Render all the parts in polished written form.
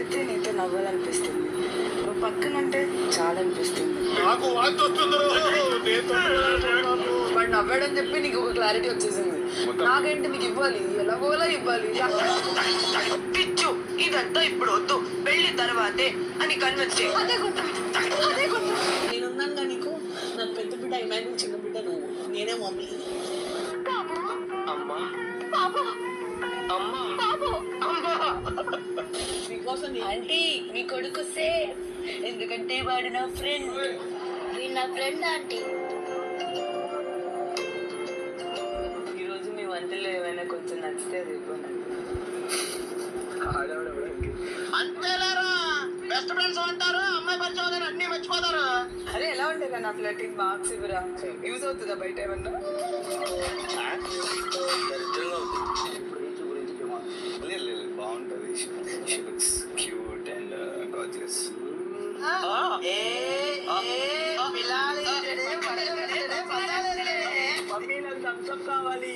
నవ్వితే నీతో నవ్వాలనిపిస్తుంది, నువ్వు పక్కనంటే చాలా అనిపిస్తుంది. వాడు నవ్వాడని చెప్పి నీకు ఒక క్లారిటీ వచ్చేసింది. నాకేంటి నీకు ఇవ్వాలి, ఎలాగోలా ఇవ్వాలి. పిచ్చు ఇదంతా ఇప్పుడు వద్దు, పెళ్లి తర్వాతే అని కన్విన్స్ చేయి. అదే కొట్టు, అదే కొట్టు. నేనున్నాను నీకు. నాకు పెద్ద బిడ్డ ఇమాజిన్, చిన్న బిడ్డ నువ్వు, నేనే మమ్మీ. అమ్మా మీకోసం ఆంటీ మీ కొడుకు సేఫ్, ఎందుకంటే వాడు నా ఫ్రెండ్. నా ఫ్రెండ్ ఆంటీ. ఈరోజు మీ వంటలో ఏమైనా కొంచెం నచ్చితే రేపు అంతేలేరా, బెస్ట్ ఫ్రెండ్స్ అంటారు, అమ్మాయి పరిచయం అన్ని మర్చిపోతారు. అరే ఎలా ఉంటారా నా ఫ్లర్టింగ్ మార్క్స్ ఇవ్వరా, యూజ్ అవుతుందా బయట ఏమన్నా? బాగుంటుంది. Cute and gorgeous. కావాలి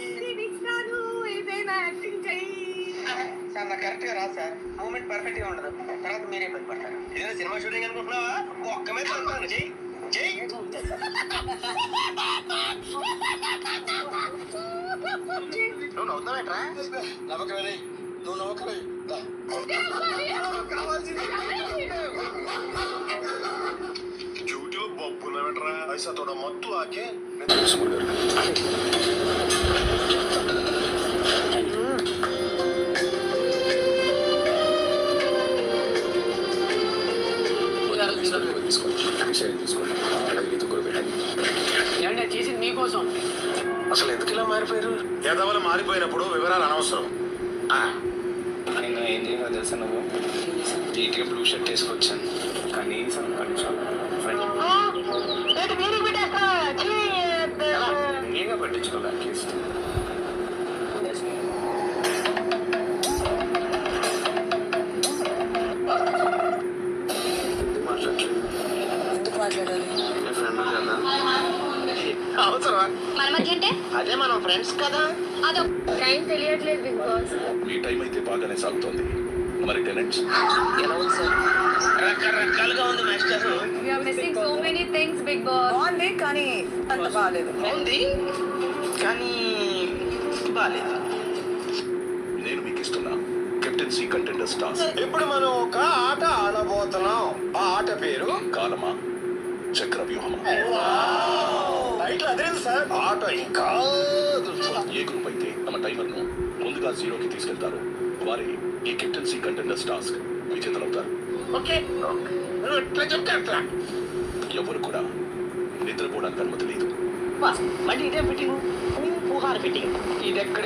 సార్, నాకు కరెక్ట్ గా రాదు సార్. మూమెంట్ పర్ఫెక్ట్ గా ఉండదు, తర్వాత మీరే ఇబ్బంది పడతారు. ఏదైనా సినిమా షూటింగ్ అనుకుంటున్నావా? ఒక్క మీద పడతాను. జై జై. నువ్వు నవ్వుతావేట్రా? నవ్వకలే, నువ్వు నవ్వకలే. యూట్యూబ్ బొబ్బు నవ్వట్రా, ఐసా తోడ మొత్తం ఆకే. చేసింది మీకోసం. అసలు ఎందుకు ఇలా మారిపోయారు? ఎదవలు మారిపోయినప్పుడు వివరాలు అనవసరం. నేను ఏం చేయాలో తెలుసా, నువ్వు నీట్గా బ్లూ షర్ట్ వేసుకొచ్చాను, కనీసం నేనే పట్టించుకోవాలి. ఎందుకు మాట్లాడాలి? అవసరమా? మన మధ్య అంటే అదే మనం ఫ్రెండ్స్ కదా. అదో టైం తెలియట్లేదు బిగ్ బాస్. మీ టైం అయితే బాగానే సాగుతోంది, మరి టెనెంట్స్ రకరకాలుగా ఉంది master. We are missing so many things, Big Boss. బాగుంది కానీ అంత బాగాలేదు. ఉంది కానీ బాలేదు. నేను మీకు ఇస్తున్నా కెప్టెన్సీ కంటెండర్స్ టాస్క్. ఇప్పుడు మనం ఒక ఆట ఆడబోతున్నాం. ఆ ఆట పేరు కాలమా చక్రవ్యూహమా. టైటిల్ అదేంటి సార్? ఆట ఇంకా ఏ గ్రూప్ అయితే తమ టైమర్ ను ముందుగా 0కి తీసుకెళ్తారో వారే ఈ కెప్టెన్సీ కంటెండర్స్ టాస్క్ విజేతలవుతారు. ఓకే, ఇట్లా చెప్తే అట్లా. ఎవరు కూడా నిద్రపోవడానికి అనుమతి లేదు. మళ్ళీ ఇదే ఫిట్టింగ్, పుహార్ ఫిట్టింగ్. ఇది ఎక్కడ